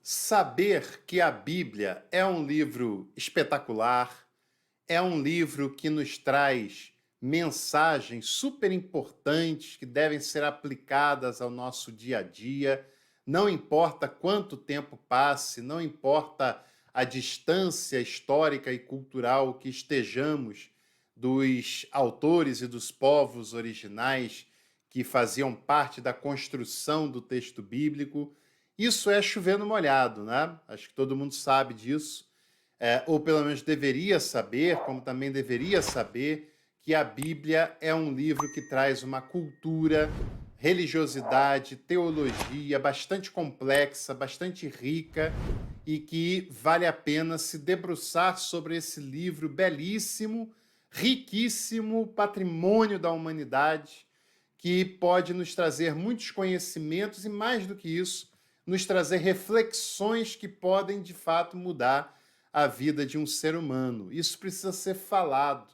Saber que a Bíblia é um livro espetacular, é um livro que nos traz mensagens super importantes que devem ser aplicadas ao nosso dia a dia, não importa quanto tempo passe, não importa a distância histórica e cultural que estejamos dos autores e dos povos originais que faziam parte da construção do texto bíblico. Isso é chover no molhado, né? Acho que todo mundo sabe disso, ou pelo menos deveria saber, como também deveria saber que a Bíblia é um livro que traz uma cultura, religiosidade, teologia bastante complexa, bastante rica e que vale a pena se debruçar sobre esse livro belíssimo, riquíssimo patrimônio da humanidade que pode nos trazer muitos conhecimentos e, mais do que isso, nos trazer reflexões que podem, de fato, mudar a vida de um ser humano. Isso precisa ser falado.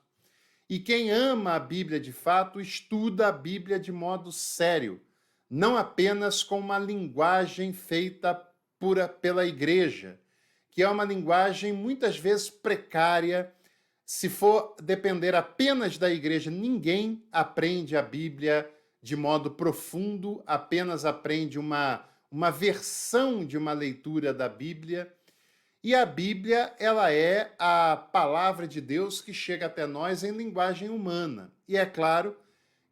E quem ama a Bíblia, de fato, estuda a Bíblia de modo sério, não apenas com uma linguagem feita pela igreja, que é uma linguagem muitas vezes precária. Se for depender apenas da igreja, ninguém aprende a Bíblia de modo profundo, apenas aprende uma versão de uma leitura da Bíblia. E a Bíblia, ela é a palavra de Deus que chega até nós em linguagem humana. E é claro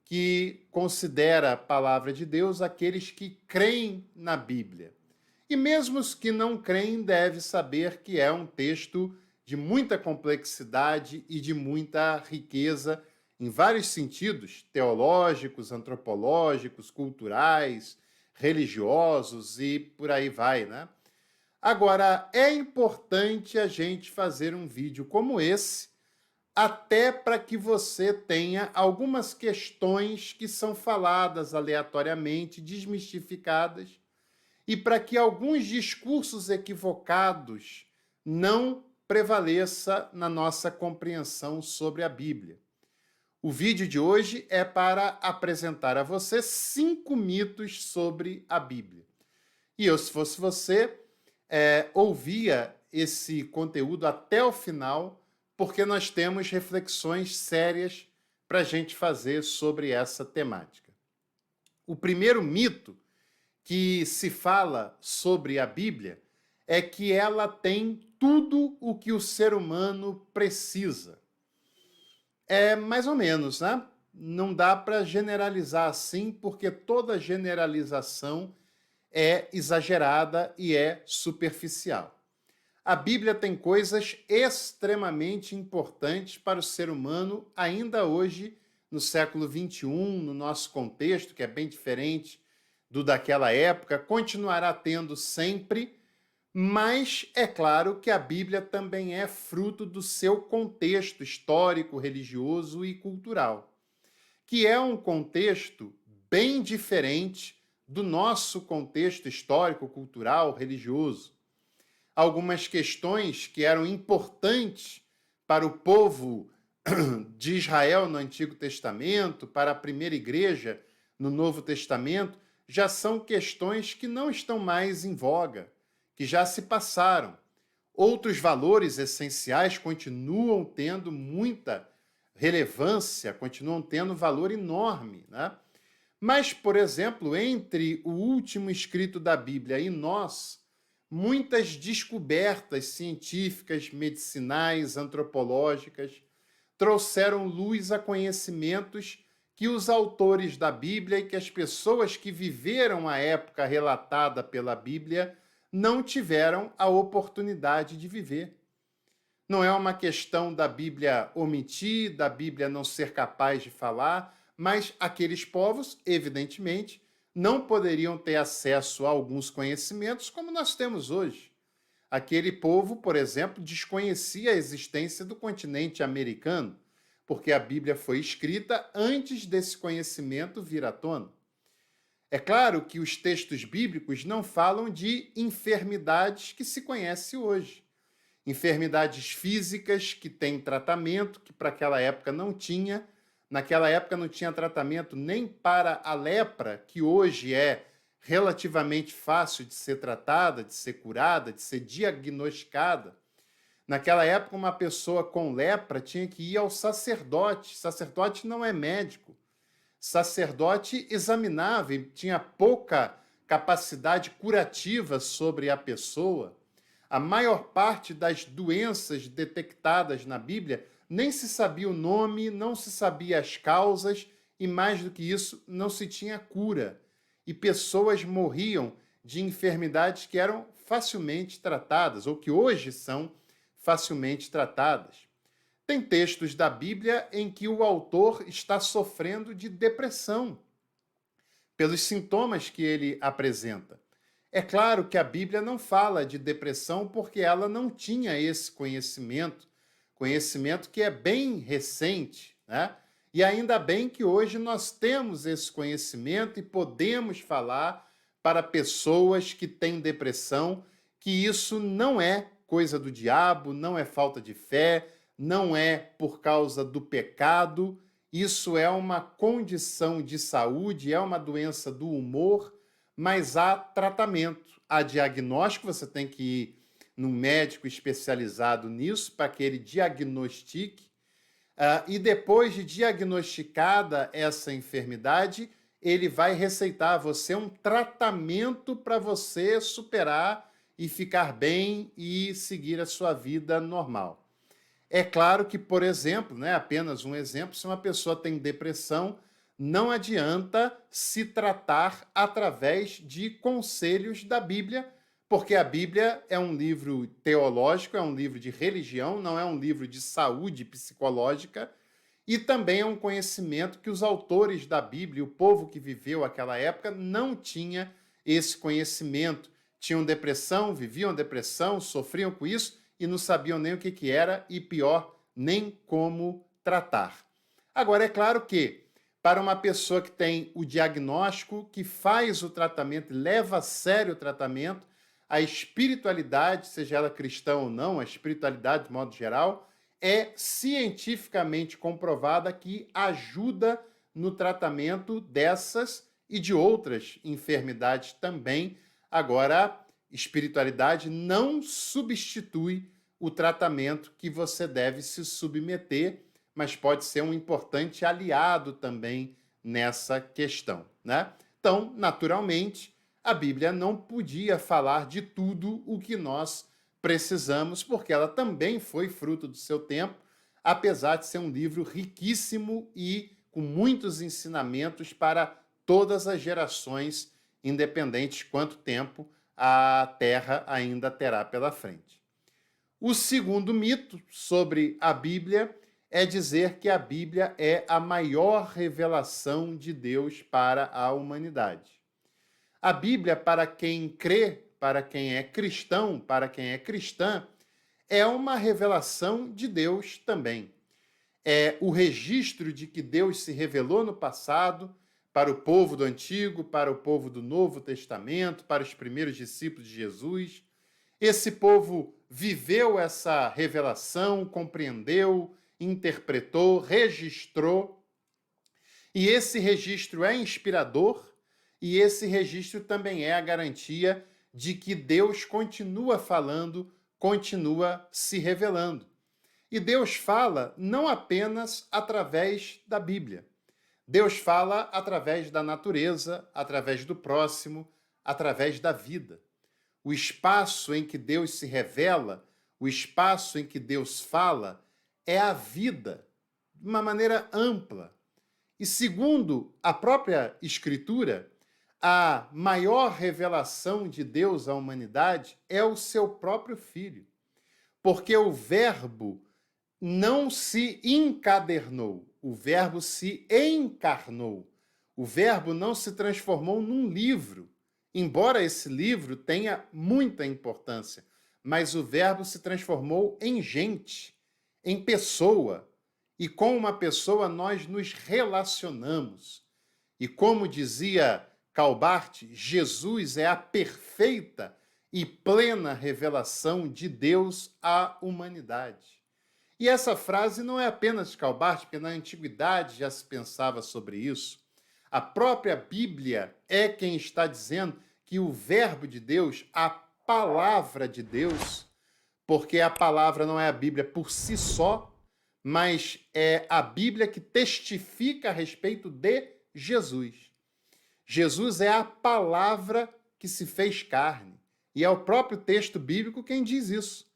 que considera a palavra de Deus aqueles que creem na Bíblia. E mesmo os que não creem devem saber que é um texto de muita complexidade e de muita riqueza em vários sentidos, teológicos, antropológicos, culturais, religiosos e por aí vai, né? Agora, é importante a gente fazer um vídeo como esse, até para que você tenha algumas questões que são faladas aleatoriamente, desmistificadas, e para que alguns discursos equivocados não prevaleça na nossa compreensão sobre a Bíblia. O vídeo de hoje é para apresentar a você 5 mitos sobre a Bíblia. E eu, se fosse você, ouvia esse conteúdo até o final, porque nós temos reflexões sérias para a gente fazer sobre essa temática. O primeiro mito que se fala sobre a Bíblia é que ela tem tudo o que o ser humano precisa. É mais ou menos, né? Não dá para generalizar assim, porque toda generalização é exagerada e é superficial. A Bíblia tem coisas extremamente importantes para o ser humano, ainda hoje, no século XXI, no nosso contexto, que é bem diferente do daquela época, continuará tendo sempre, mas é claro que a Bíblia também é fruto do seu contexto histórico, religioso e cultural, que é um contexto bem diferente do nosso contexto histórico, cultural, religioso. Algumas questões que eram importantes para o povo de Israel no Antigo Testamento, para a primeira igreja no Novo Testamento, já são questões que não estão mais em voga, que já se passaram. Outros valores essenciais continuam tendo muita relevância, continuam tendo valor enorme, né? Mas, por exemplo, entre o último escrito da Bíblia e nós, muitas descobertas científicas, medicinais, antropológicas trouxeram luz a conhecimentos que os autores da Bíblia e que as pessoas que viveram a época relatada pela Bíblia não tiveram a oportunidade de viver. Não é uma questão da Bíblia omitir, da Bíblia não ser capaz de falar, mas aqueles povos, evidentemente, não poderiam ter acesso a alguns conhecimentos como nós temos hoje. Aquele povo, por exemplo, desconhecia a existência do continente americano, porque a Bíblia foi escrita antes desse conhecimento vir à tona. É claro que os textos bíblicos não falam de enfermidades que se conhece hoje. Enfermidades físicas que têm tratamento, que para aquela época não tinha. Naquela época não tinha tratamento nem para a lepra, que hoje é relativamente fácil de ser tratada, de ser curada, de ser diagnosticada. Naquela época, uma pessoa com lepra tinha que ir ao sacerdote. Sacerdote não é médico. Sacerdote examinava e tinha pouca capacidade curativa sobre a pessoa. A maior parte das doenças detectadas na Bíblia nem se sabia o nome, não se sabia as causas e, mais do que isso, não se tinha cura. E pessoas morriam de enfermidades que eram facilmente tratadas, ou que hoje são facilmente tratadas. Tem textos da Bíblia em que o autor está sofrendo de depressão pelos sintomas que ele apresenta. É claro que a Bíblia não fala de depressão porque ela não tinha esse conhecimento que é bem recente, né? E ainda bem que hoje nós temos esse conhecimento e podemos falar para pessoas que têm depressão que isso não é coisa do diabo, não é falta de fé, não é por causa do pecado, isso é uma condição de saúde, é uma doença do humor, mas há tratamento, há diagnóstico, você tem que ir num médico especializado nisso para que ele diagnostique, e depois de diagnosticada essa enfermidade, ele vai receitar a você um tratamento para você superar e ficar bem e seguir a sua vida normal. É claro que, por exemplo, né, apenas um exemplo, se uma pessoa tem depressão, não adianta se tratar através de conselhos da Bíblia, porque a Bíblia é um livro teológico, é um livro de religião, não é um livro de saúde psicológica, e também é um conhecimento que os autores da Bíblia, o povo que viveu aquela época, não tinha esse conhecimento. Tinham depressão, viviam depressão, sofriam com isso e não sabiam nem o que era e, pior, nem como tratar. Agora, é claro que para uma pessoa que tem o diagnóstico, que faz o tratamento, leva a sério o tratamento, a espiritualidade, seja ela cristã ou não, a espiritualidade de modo geral, é cientificamente comprovada que ajuda no tratamento dessas e de outras enfermidades também. Agora, espiritualidade não substitui o tratamento que você deve se submeter, mas pode ser um importante aliado também nessa questão, né? Então, naturalmente, a Bíblia não podia falar de tudo o que nós precisamos, porque ela também foi fruto do seu tempo, apesar de ser um livro riquíssimo e com muitos ensinamentos para todas as gerações, independente de quanto tempo a Terra ainda terá pela frente. O segundo mito sobre a Bíblia é dizer que a Bíblia é a maior revelação de Deus para a humanidade. A Bíblia, para quem crê, para quem é cristão, para quem é cristã, é uma revelação de Deus também. É o registro de que Deus se revelou no passado para o povo do Antigo, para o povo do Novo Testamento, para os primeiros discípulos de Jesus. Esse povo viveu essa revelação, compreendeu, interpretou, registrou. E esse registro é inspirador e esse registro também é a garantia de que Deus continua falando, continua se revelando. E Deus fala não apenas através da Bíblia. Deus fala através da natureza, através do próximo, através da vida. O espaço em que Deus se revela, o espaço em que Deus fala, é a vida, de uma maneira ampla. E segundo a própria Escritura, a maior revelação de Deus à humanidade é o seu próprio Filho. Porque o Verbo não se encadernou, o Verbo se encarnou. O Verbo não se transformou num livro, embora esse livro tenha muita importância, mas o Verbo se transformou em gente, em pessoa, e com uma pessoa nós nos relacionamos. E como dizia Calbart, Jesus é a perfeita e plena revelação de Deus à humanidade. E essa frase não é apenas de Calbart, porque na antiguidade já se pensava sobre isso. A própria Bíblia é quem está dizendo que o Verbo de Deus, a palavra de Deus, porque a palavra não é a Bíblia por si só, mas é a Bíblia que testifica a respeito de Jesus. Jesus é a palavra que se fez carne. E é o próprio texto bíblico quem diz isso.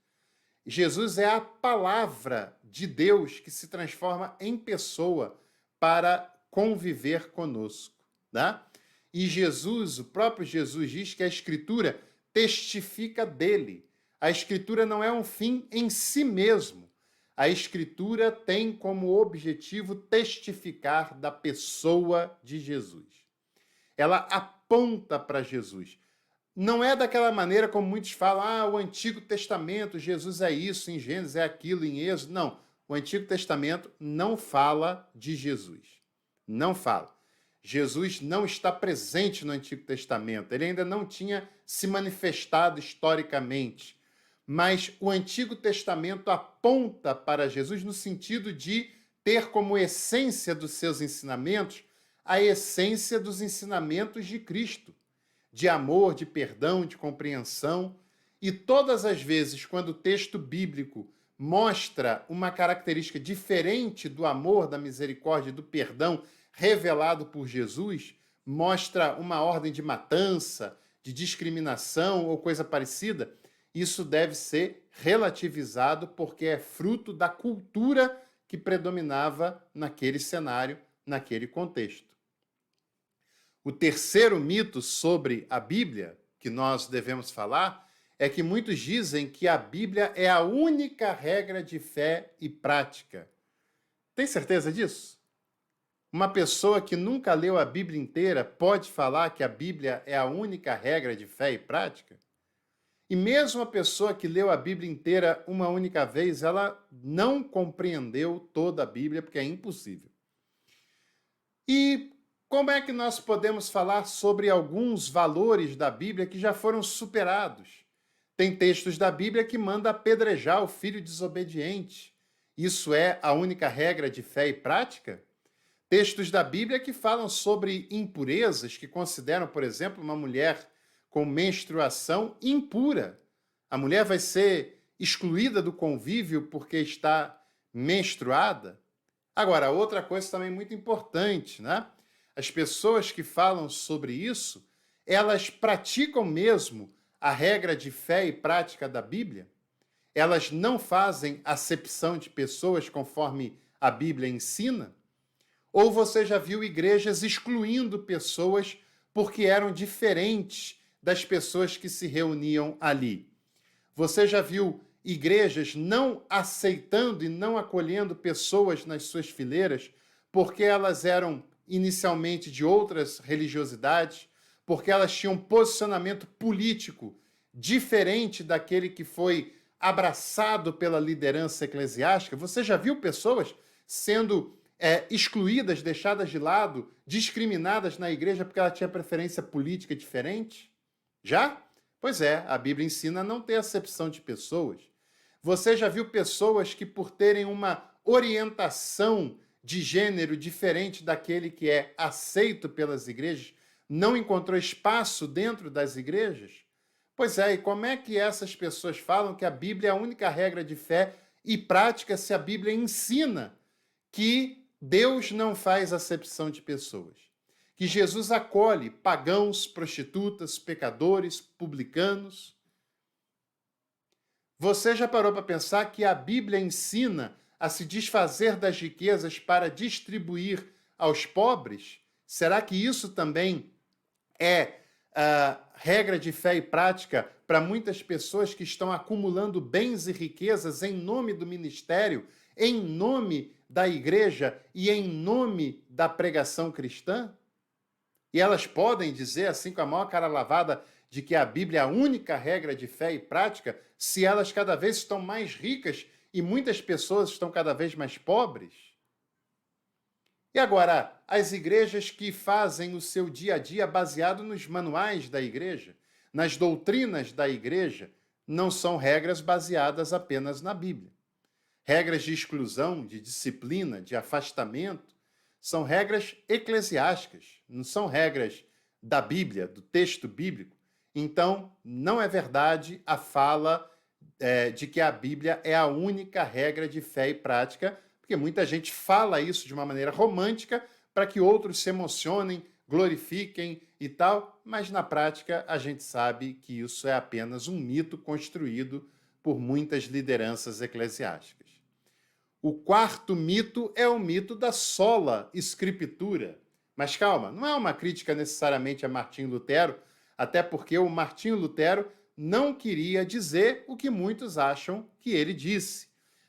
Jesus é a palavra de Deus que se transforma em pessoa para conviver conosco, tá? E Jesus, o próprio Jesus diz que a Escritura testifica dele. A Escritura não é um fim em si mesmo. A Escritura tem como objetivo testificar da pessoa de Jesus. Ela aponta para Jesus. Não é daquela maneira como muitos falam, o Antigo Testamento, Jesus é isso, em Gênesis é aquilo, em Êxodo. Não, o Antigo Testamento não fala de Jesus. Não fala. Jesus não está presente no Antigo Testamento. Ele ainda não tinha se manifestado historicamente. Mas o Antigo Testamento aponta para Jesus no sentido de ter como essência dos seus ensinamentos a essência dos ensinamentos de Cristo, de amor, de perdão, de compreensão. E todas as vezes, quando o texto bíblico mostra uma característica diferente do amor, da misericórdia e do perdão revelado por Jesus, mostra uma ordem de matança, de discriminação ou coisa parecida, isso deve ser relativizado porque é fruto da cultura que predominava naquele cenário, naquele contexto. O terceiro mito sobre a Bíblia que nós devemos falar é que muitos dizem que a Bíblia é a única regra de fé e prática. Tem certeza disso? Uma pessoa que nunca leu a Bíblia inteira pode falar que a Bíblia é a única regra de fé e prática? E mesmo a pessoa que leu a Bíblia inteira uma única vez, ela não compreendeu toda a Bíblia, porque é impossível. E como é que nós podemos falar sobre alguns valores da Bíblia que já foram superados? Tem textos da Bíblia que manda apedrejar o filho desobediente. Isso é a única regra de fé e prática? Textos da Bíblia que falam sobre impurezas, que consideram, por exemplo, uma mulher com menstruação impura. A mulher vai ser excluída do convívio porque está menstruada? Agora, outra coisa também muito importante, né? As pessoas que falam sobre isso, elas praticam mesmo a regra de fé e prática da Bíblia? Elas não fazem acepção de pessoas conforme a Bíblia ensina? Ou você já viu igrejas excluindo pessoas porque eram diferentes das pessoas que se reuniam ali? Você já viu igrejas não aceitando e não acolhendo pessoas nas suas fileiras porque elas eram inicialmente de outras religiosidades, porque elas tinham um posicionamento político diferente daquele que foi abraçado pela liderança eclesiástica? Você já viu pessoas sendo excluídas, deixadas de lado, discriminadas na igreja porque ela tinha preferência política diferente? Já? Pois é, a Bíblia ensina a não ter acepção de pessoas. Você já viu pessoas que, por terem uma orientação de gênero diferente daquele que é aceito pelas igrejas, não encontrou espaço dentro das igrejas? Pois é, e como é que essas pessoas falam que a Bíblia é a única regra de fé e prática se a Bíblia ensina que Deus não faz acepção de pessoas? Que Jesus acolhe pagãos, prostitutas, pecadores, publicanos? Você já parou para pensar que a Bíblia ensina a se desfazer das riquezas para distribuir aos pobres? Será que isso também é regra de fé e prática para muitas pessoas que estão acumulando bens e riquezas em nome do ministério, em nome da igreja e em nome da pregação cristã? E elas podem dizer, assim com a maior cara lavada, de que a Bíblia é a única regra de fé e prática, se elas cada vez estão mais ricas e muitas pessoas estão cada vez mais pobres? E agora, as igrejas que fazem o seu dia a dia baseado nos manuais da igreja, nas doutrinas da igreja, não são regras baseadas apenas na Bíblia. Regras de exclusão, de disciplina, de afastamento, são regras eclesiásticas, não são regras da Bíblia, do texto bíblico. Então, não é verdade a fala de que a Bíblia é a única regra de fé e prática, porque muita gente fala isso de uma maneira romântica para que outros se emocionem, glorifiquem e tal, mas na prática a gente sabe que isso é apenas um mito construído por muitas lideranças eclesiásticas. O quarto mito é o mito da sola escritura. Mas calma, não é uma crítica necessariamente a Martinho Lutero, até porque o Martinho Lutero não queria dizer o que muitos acham que ele disse.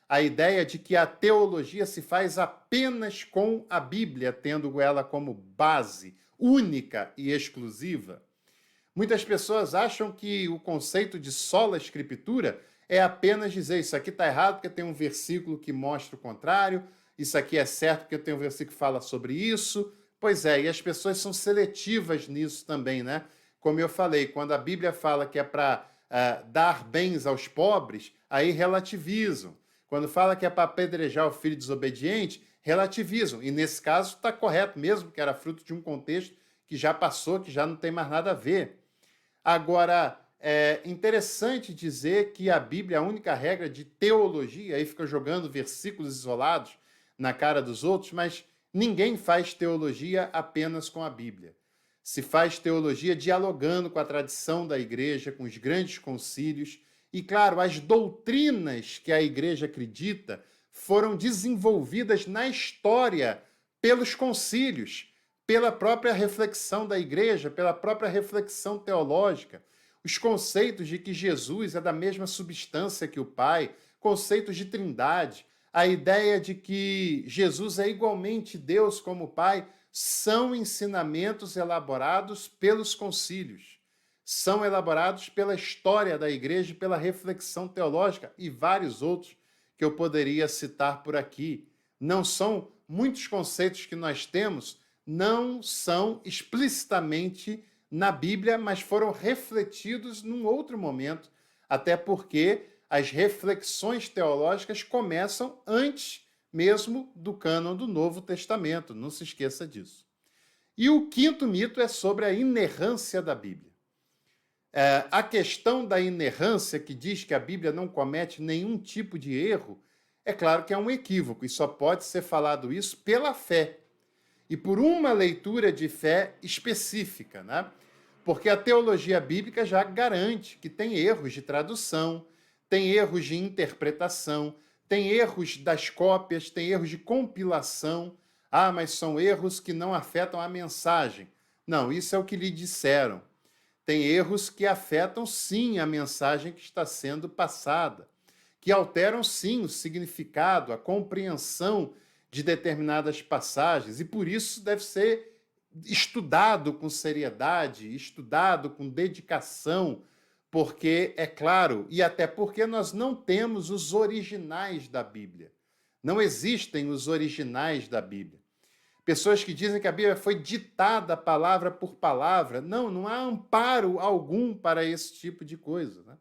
A ideia de que a teologia se faz apenas com a Bíblia, tendo ela como base única e exclusiva. Muitas pessoas acham que o conceito de sola escritura é apenas dizer isso aqui está errado porque tem um versículo que mostra o contrário, isso aqui é certo porque tem um versículo que fala sobre isso. Pois é, e as pessoas são seletivas nisso também, né? Como eu falei, quando a Bíblia fala que é para dar bens aos pobres, aí relativizam. Quando fala que é para apedrejar o filho desobediente, relativizam. E nesse caso está correto mesmo, que era fruto de um contexto que já passou, que já não tem mais nada a ver. Agora, é interessante dizer que a Bíblia é a única regra de teologia, aí fica jogando versículos isolados na cara dos outros, mas ninguém faz teologia apenas com a Bíblia. Se faz teologia dialogando com a tradição da igreja, com os grandes concílios, e, claro, as doutrinas que a igreja acredita foram desenvolvidas na história pelos concílios, pela própria reflexão da igreja, pela própria reflexão teológica. Os conceitos de que Jesus é da mesma substância que o Pai, conceitos de trindade, a ideia de que Jesus é igualmente Deus como o Pai, são ensinamentos elaborados pelos concílios, são elaborados pela história da igreja, pela reflexão teológica e vários outros que eu poderia citar por aqui. Não são muitos conceitos que nós temos, não são explicitamente na Bíblia, mas foram refletidos num outro momento, até porque as reflexões teológicas começam antes mesmo do cânon do Novo Testamento, não se esqueça disso. E o quinto mito é sobre a inerrância da Bíblia. A questão da inerrância, que diz que a Bíblia não comete nenhum tipo de erro, é claro que é um equívoco, e só pode ser falado isso pela fé, e por uma leitura de fé específica, né? Porque a teologia bíblica já garante que tem erros de tradução, tem erros de interpretação, tem erros das cópias, tem erros de compilação. Ah, mas são erros que não afetam a mensagem. Não, isso é o que lhe disseram. Tem erros que afetam, sim, a mensagem que está sendo passada, que alteram, sim, o significado, a compreensão de determinadas passagens, e por isso deve ser estudado com seriedade, estudado com dedicação, porque, é claro, e até porque nós não temos os originais da Bíblia. Não existem os originais da Bíblia. Pessoas que dizem que a Bíblia foi ditada palavra por palavra. Não, não há amparo algum para esse tipo de coisa, né?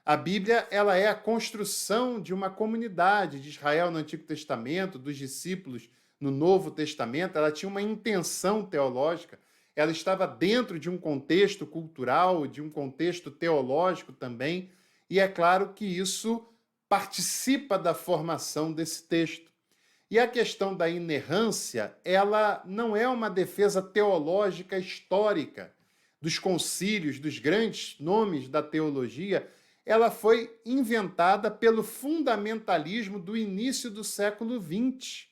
A Bíblia, ela é a construção de uma comunidade de Israel no Antigo Testamento, dos discípulos no Novo Testamento. Ela tinha uma intenção teológica, ela estava dentro de um contexto cultural, de um contexto teológico também, e é claro que isso participa da formação desse texto. E a questão da inerrância, ela não é uma defesa teológica histórica dos concílios, dos grandes nomes da teologia. Ela foi inventada pelo fundamentalismo do início do século XX.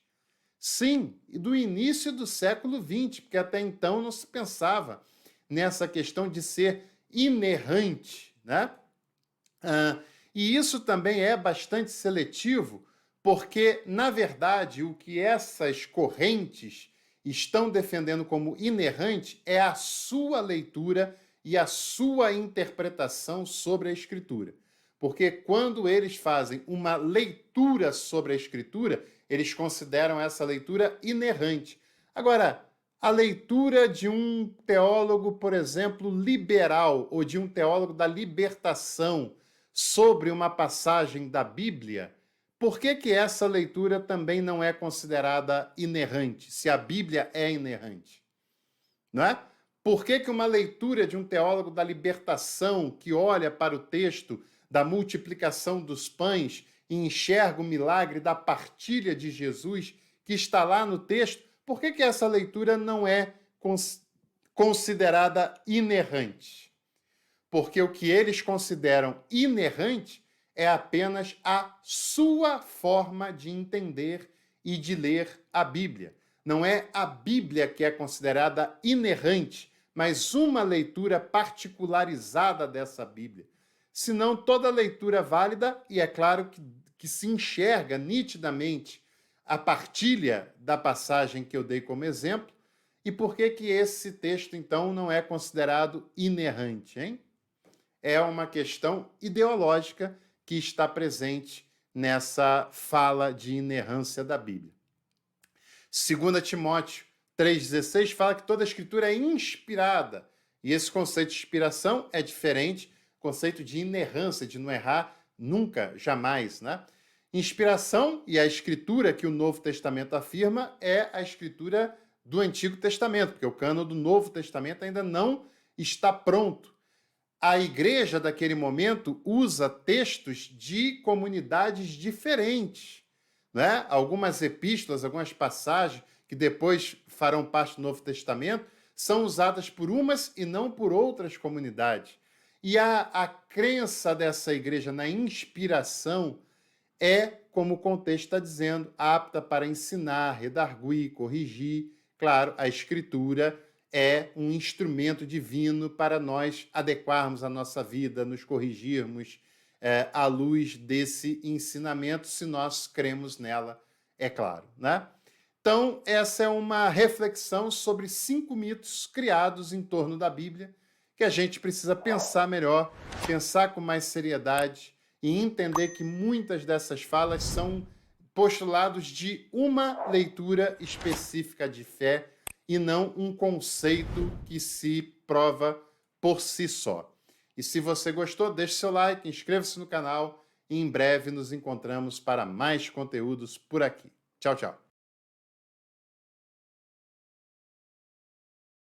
Sim, do início do século XX, porque até então não se pensava nessa questão de ser inerrante, né? E isso também é bastante seletivo, porque, na verdade, o que essas correntes estão defendendo como inerrante é a sua leitura e a sua interpretação sobre a Escritura. Porque quando eles fazem uma leitura sobre a Escritura, eles consideram essa leitura inerrante. Agora, a leitura de um teólogo, por exemplo, liberal, ou de um teólogo da libertação sobre uma passagem da Bíblia, Por que que essa leitura também não é considerada inerrante, se a Bíblia é inerrante? Não é? Por que que uma leitura de um teólogo da libertação que olha para o texto da multiplicação dos pães e enxerga o milagre da partilha de Jesus que está lá no texto, por que que essa leitura não é considerada inerrante? Porque o que eles consideram inerrante é apenas a sua forma de entender e de ler a Bíblia. Não é a Bíblia que é considerada inerrante, mas uma leitura particularizada dessa Bíblia. Senão, toda leitura é válida, e é claro que se enxerga nitidamente a partilha da passagem que eu dei como exemplo. E por que que esse texto, então, não é considerado inerrante, hein? É uma questão ideológica que está presente nessa fala de inerrância da Bíblia. 2 Timóteo 3,16 fala que toda a escritura é inspirada. E esse conceito de inspiração é diferente do conceito de inerrância, de não errar nunca, jamais, né? Inspiração e a escritura que o Novo Testamento afirma é a escritura do Antigo Testamento, porque o cânon do Novo Testamento ainda não está pronto. A igreja daquele momento usa textos de comunidades diferentes, né? Algumas epístolas, algumas passagens que depois farão parte do Novo Testamento são usadas por umas e não por outras comunidades. E a crença dessa igreja na inspiração é, como o contexto está dizendo, apta para ensinar, redarguir, corrigir. Claro, a escritura é um instrumento divino para nós adequarmos a nossa vida, nos corrigirmos à luz desse ensinamento, se nós cremos nela, é claro, né? Então, essa é uma reflexão sobre 5 mitos criados em torno da Bíblia, que a gente precisa pensar melhor, pensar com mais seriedade e entender que muitas dessas falas são postulados de uma leitura específica de fé e não um conceito que se prova por si só. E se você gostou, deixe seu like, inscreva-se no canal e em breve nos encontramos para mais conteúdos por aqui. Tchau, tchau.